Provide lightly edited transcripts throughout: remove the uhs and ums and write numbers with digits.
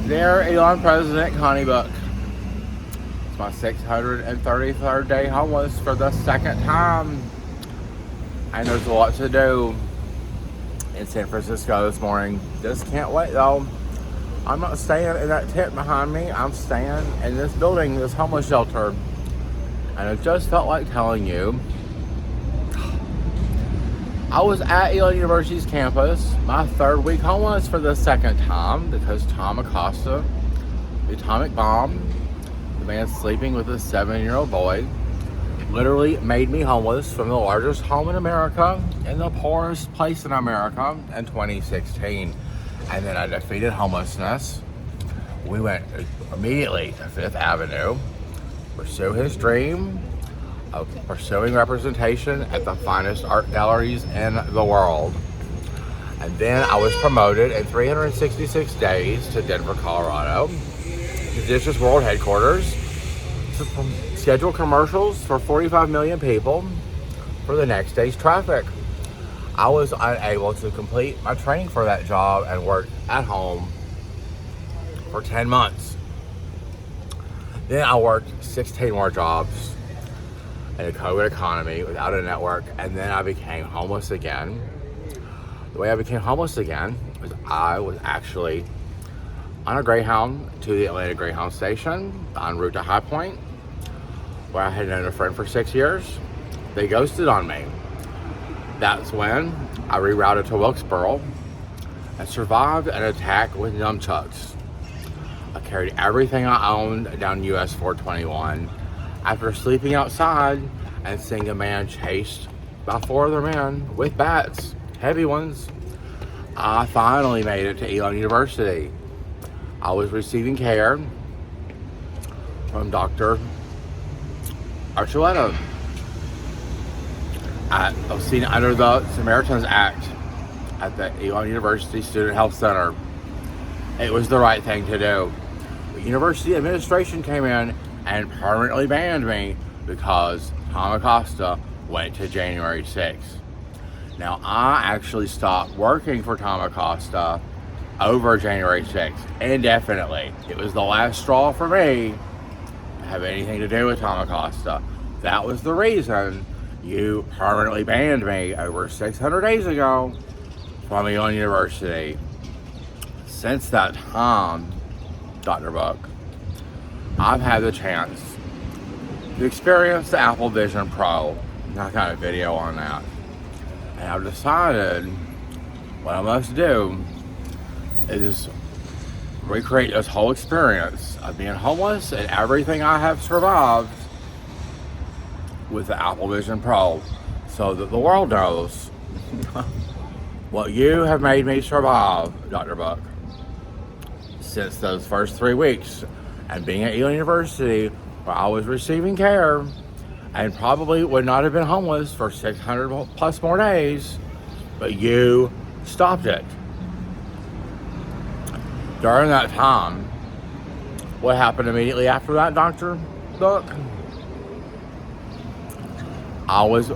Dear Elon President Connie book, it's my 633rd day homeless for the second time. And there's a lot to do in San Francisco this morning. Just can't wait though. I'm not staying in that tent behind me. I'm staying in this building, this homeless shelter. And it just felt like telling you, I was at Elon University's campus, my third week homeless for the second time because Tom Acosta, the atomic bomb, the man sleeping with a 7-year-old boy, literally made me homeless from the largest home in America and the poorest place in America in 2016. And then I defeated homelessness. We went immediately to Fifth Avenue, pursue his dream of pursuing representation at the finest art galleries in the world. And then I was promoted in 366 days to Denver, Colorado, to Dishes World headquarters, to schedule commercials for 45 million people for the next day's traffic. I was unable to complete my training for that job and worked at home for 10 months. Then I worked 16 more jobs in a COVID economy without a network, and then I became homeless again. The way I became homeless again was I was actually on a Greyhound to the Atlanta Greyhound station en route to High Point, where I had known a friend for 6 years. They ghosted on me. That's when I rerouted to Wilkesboro and survived an attack with nunchucks. I carried everything I owned down US 421 after sleeping outside and seeing a man chased by 4 other men with bats, heavy ones. I finally made it to Elon University. I was receiving care from Dr. Archuleta. I was seen under the Samaritans Act at the Elon University Student Health Center. It was the right thing to do. The university administration came in and permanently banned me because Tom Acosta went to January 6th. Now, I actually stopped working for Tom Acosta over January 6th indefinitely. It was the last straw for me to have anything to do with Tom Acosta. That was the reason you permanently banned me over 600 days ago from Elon University. Since that time, Dr. Buck, I've had the chance to experience the Apple Vision Pro. I got a video on that. And I've decided what I must do is recreate this whole experience of being homeless and everything I have survived with the Apple Vision Pro, so that the world knows what you have made me survive, Dr. Buck, since those first 3 weeks and being at Elon University, where I was receiving care and probably would not have been homeless for 600 plus more days, but you stopped it. During that time, what happened immediately after that, Dr. Buck? I was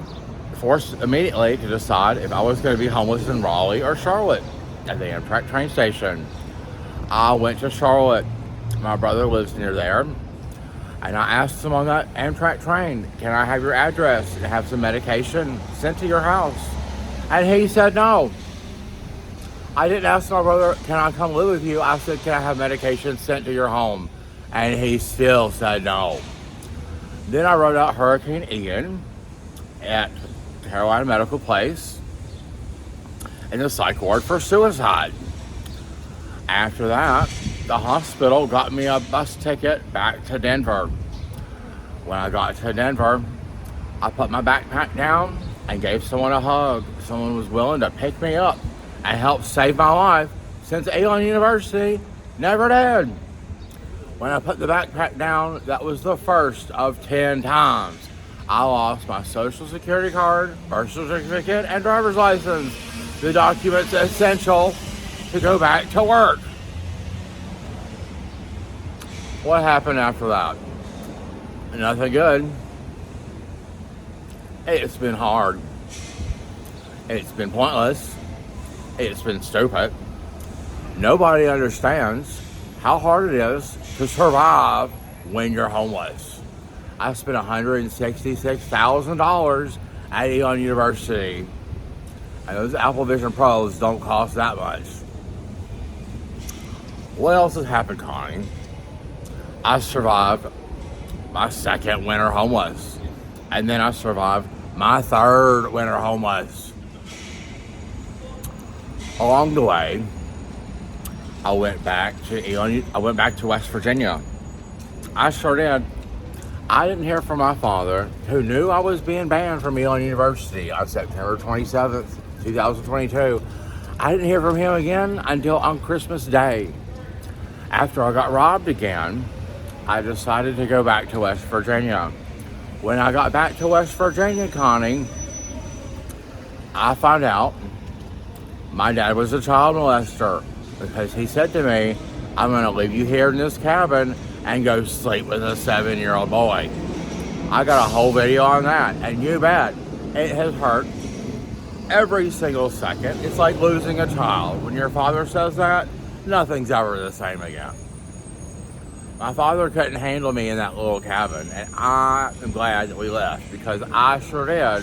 forced immediately to decide if I was going to be homeless in Raleigh or Charlotte at the Amtrak train station. I went to Charlotte. My brother lives near there. And I asked him on that Amtrak train, can I have your address and have some medication sent to your house? And he said no. I didn't ask my brother, can I come live with you? I said, can I have medication sent to your home? And he still said no. Then I wrote out Hurricane Ian at Carolina Medical Place in the psych ward for suicide. After that, the hospital got me a bus ticket back to Denver. When I got to Denver, I put my backpack down and gave someone a hug. Someone was willing to pick me up and help save my life, since Elon University never did. When I put the backpack down, that was the first of 10 times I lost my social security card, birth certificate, and driver's license, the documents essential to go back to work. What happened after that? Nothing good. It's been hard. It's been pointless. It's been stupid. Nobody understands how hard it is to survive when you're homeless. I spent $166,000 at Elon University, and those Apple Vision Pros don't cost that much. What else has happened, Connie? I survived my second winter homeless, and then I survived my third winter homeless. Along the way, I went back to West Virginia. I sure did. I didn't hear from my father, who knew I was being banned from Elon University on September 27th, 2022. I didn't hear from him again until on Christmas Day. After I got robbed again, I decided to go back to West Virginia. When I got back to West Virginia, Connie, I found out my dad was a child molester, because he said to me, I'm going to leave you here in this cabin and go sleep with a 7-year-old boy. I got a whole video on that, and you bet, it has hurt every single second. It's like losing a child. When your father says that, nothing's ever the same again. My father couldn't handle me in that little cabin, and I am glad that we left, because I sure did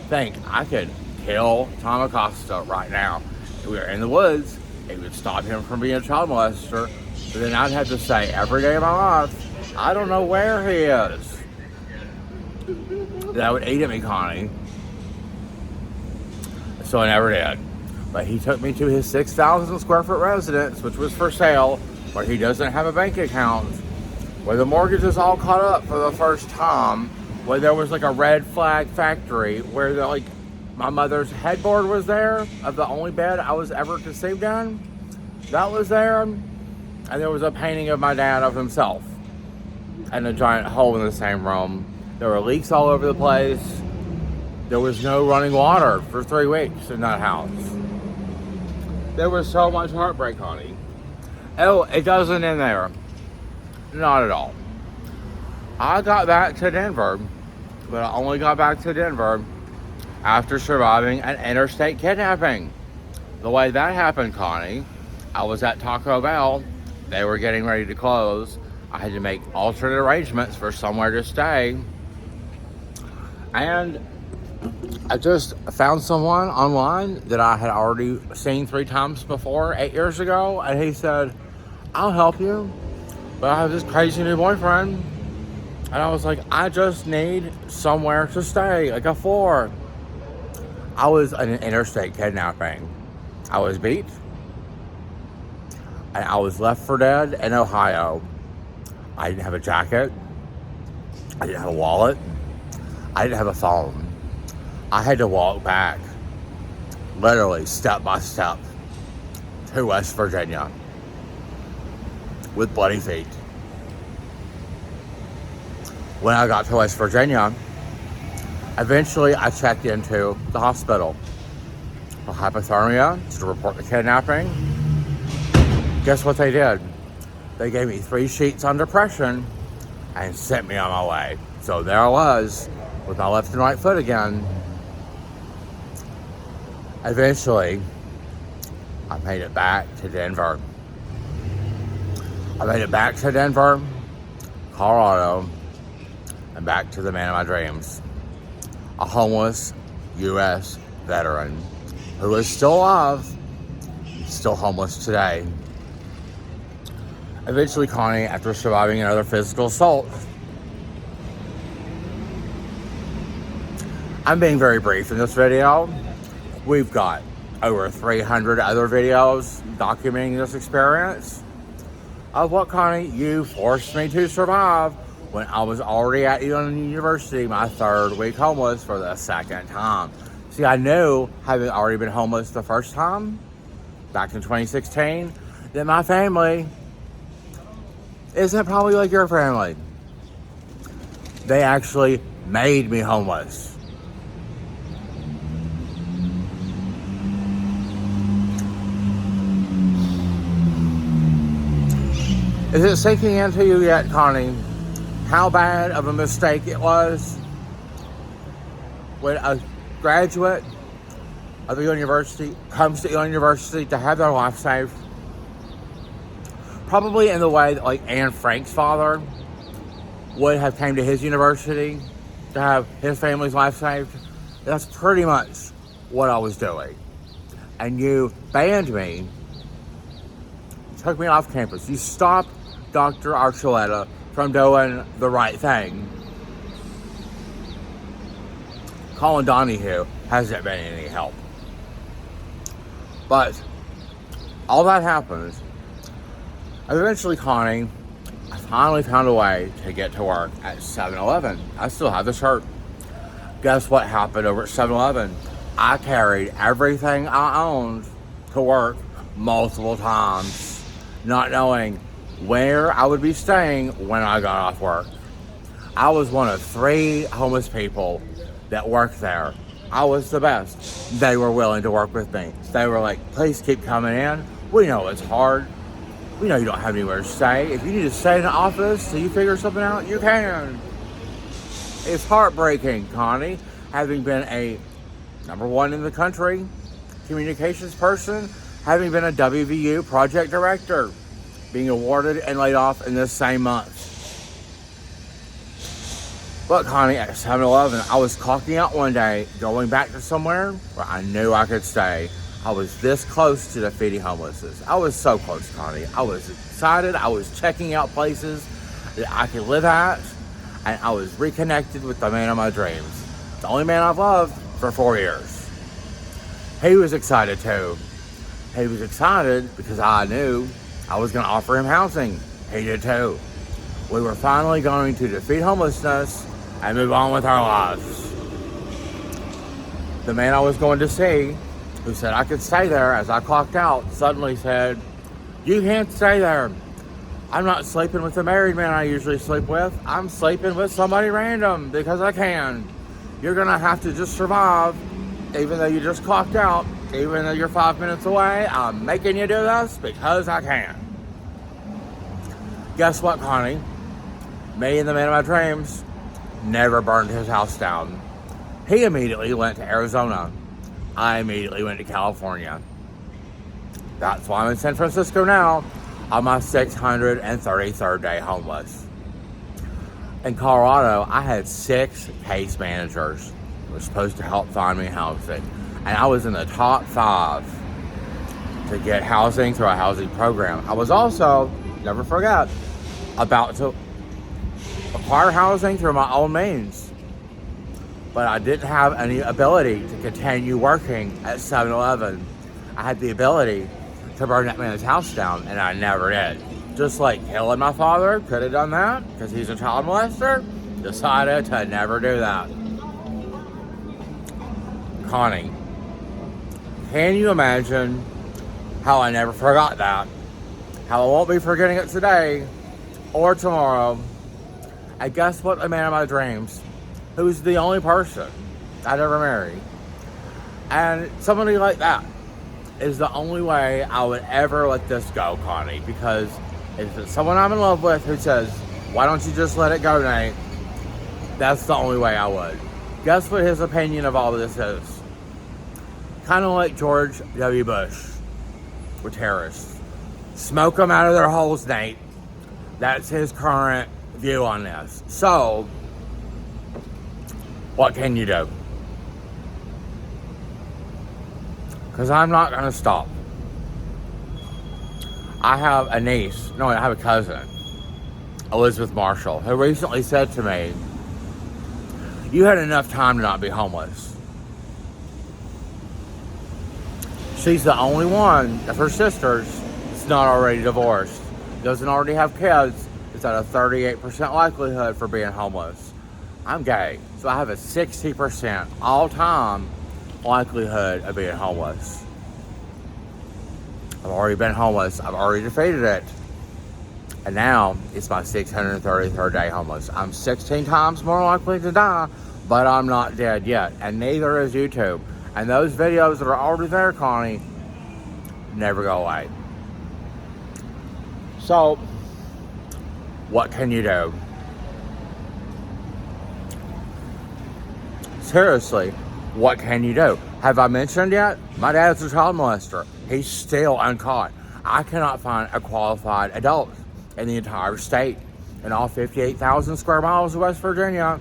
think I could kill Tom Acosta right now. If we were in the woods, it would stop him from being a child molester, but then I'd have to say every day of my life, I don't know where he is. That would eat at me, Connie. So I never did. But he took me to his 6,000 square foot residence, which was for sale, where he doesn't have a bank account, where the mortgage is all caught up for the first time, where there was like a red flag factory, where my mother's headboard was there, of the only bed I was ever conceived in. That was there. And there was a painting of my dad of himself, and a giant hole in the same room. There were leaks all over the place. There was no running water for 3 weeks in that house. There was so much heartbreak, honey. Oh, it doesn't end there. Not at all. I got back to Denver, but I only got back to Denver after surviving an interstate kidnapping. The way that happened, Connie, I was at Taco Bell. They were getting ready to close. I had to make alternate arrangements for somewhere to stay. And I just found someone online that I had already seen 3 times before, 8 years ago. And he said, I'll help you, but I have this crazy new boyfriend. And I was like, I just need somewhere to stay, like a floor. I was in an interstate kidnapping. I was beat, and I was left for dead in Ohio. I didn't have a jacket. I didn't have a wallet. I didn't have a phone. I had to walk back, literally step by step, to West Virginia with bloody feet. When I got to West Virginia, eventually I checked into the hospital for hypothermia to report the kidnapping. Guess what they did? They gave me 3 sheets on depression and sent me on my way. So there I was with my left and right foot again. Eventually, I made it back to Denver. I made it back to Denver, Colorado, and back to the man of my dreams. A homeless U.S. veteran who is still alive, still homeless today. Eventually, Connie, after surviving another physical assault, I'm being very brief in this video. We've got over 300 other videos documenting this experience of what, Connie, you forced me to survive when I was already at Elon University, my 3rd week homeless for the 2nd time. See, I knew, having already been homeless the first time, back in 2016, that my family isn't probably like your family. They actually made me homeless. Is it sinking into you yet, Connie, how bad of a mistake it was when a graduate of Elon University comes to Elon University to have their life saved? probably in the way that like Anne Frank's father would have came to his university to have his family's life saved. That's pretty much what I was doing. And you banned me, took me off campus. You stopped Dr. Archuleta from doing the right thing. Colin Donahue hasn't been any help. But all that happened. Eventually, Connie, I finally found a way to get to work at 7-Eleven. I still have the shirt. Guess what happened over at 7-Eleven? I carried everything I owned to work multiple times, not knowing where I would be staying when I got off work. I was one of 3 homeless people that worked there. I was the best. They were willing to work with me. They were like, please keep coming in. We know it's hard. We know you don't have anywhere to stay. If you need to stay in the office till you figure something out, you can. It's heartbreaking, Connie, having been a #1 in the country communications person, having been a WVU project director, being awarded and laid off in this same month. But Connie, at 7-Eleven, I was clocking out one day, going back to somewhere where I knew I could stay. I was this close to defeating homelessness. I was so close, Connie. I was excited. I was checking out places that I could live at, and I was reconnected with the man of my dreams. The only man I've loved for 4 years. He was excited too. He was excited because I knew I was going to offer him housing. He did too. We were finally going to defeat homelessness and move on with our lives. The man I was going to see, who said I could stay there as I clocked out, suddenly said, you can't stay there. I'm not sleeping with the married man I usually sleep with. I'm sleeping with somebody random because I can. You're gonna have to just survive, even though you just clocked out, even though you're 5 minutes away. I'm making you do this because I can. Guess what, Connie? Me and the man of my dreams never burned his house down. He immediately went to Arizona. I immediately went to California. That's why I'm in San Francisco now on my 633rd day homeless. In Colorado, I had 6 case managers who were supposed to help find me housing. And I was in the top 5 to get housing through a housing program. I was also, never forget, about to acquire housing through my own means. But I didn't have any ability to continue working at 7-Eleven. I had the ability to burn that man's house down, and I never did. Just like killing my father, could have done that because he's a child molester, decided to never do that. Connie, can you imagine how I never forgot that? How I won't be forgetting it today or tomorrow. And guess what? The man of my dreams, who's the only person I'd ever marry. And somebody like that is the only way I would ever let this go, Connie, because if it's someone I'm in love with who says, why don't you just let it go, Nate? That's the only way I would. Guess what his opinion of all of this is? Kind of like George W. Bush with terrorists. Smoke them out of their holes, Nate. That's his current view on this. So, what can you do? Because I'm not going to stop. I have a cousin, Elizabeth Marshall, who recently said to me, you had enough time to not be homeless. She's the only one of her sisters that's not already divorced, doesn't already have kids, is at a 38% likelihood for being homeless. I'm gay, so I have a 60% all-time likelihood of being homeless. I've already been homeless. I've already defeated it. And now it's my 633rd day homeless. I'm 16 times more likely to die, but I'm not dead yet. And neither is YouTube. And those videos that are already there, Connie, never go away. So, what can you do? Seriously, what can you do? Have I mentioned yet? My dad's a child molester. He's still uncaught. I cannot find a qualified adult in the entire state. In all 58,000 square miles of West Virginia,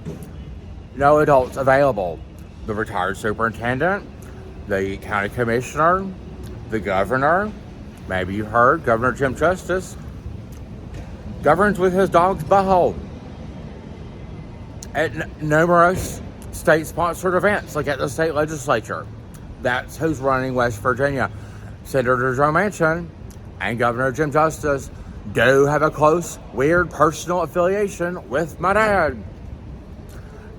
no adults available. The retired superintendent, the county commissioner, the governor, maybe you heard, Governor Jim Justice, governs with his dog's butthole at numerous state-sponsored events, like at the state legislature. That's who's running West Virginia. Senator Joe Manchin and Governor Jim Justice do have a close, weird, personal affiliation with my dad.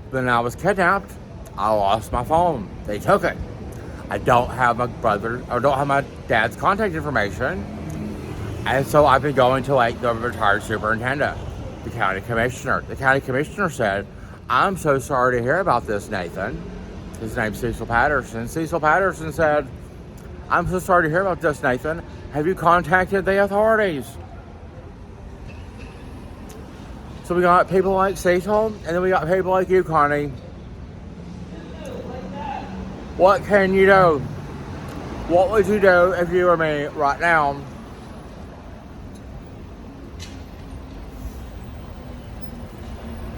When I was kidnapped, I lost my phone. They took it. I don't have my dad's contact information. And so I've been going to like the retired superintendent, the county commissioner. The county commissioner said, I'm so sorry to hear about this, Nathan. His name's Cecil Patterson. Cecil Patterson said, I'm so sorry to hear about this, Nathan. Have you contacted the authorities? So we got people like Cecil, and then we got people like you, Connie. What can you do? What would you do if you were me right now?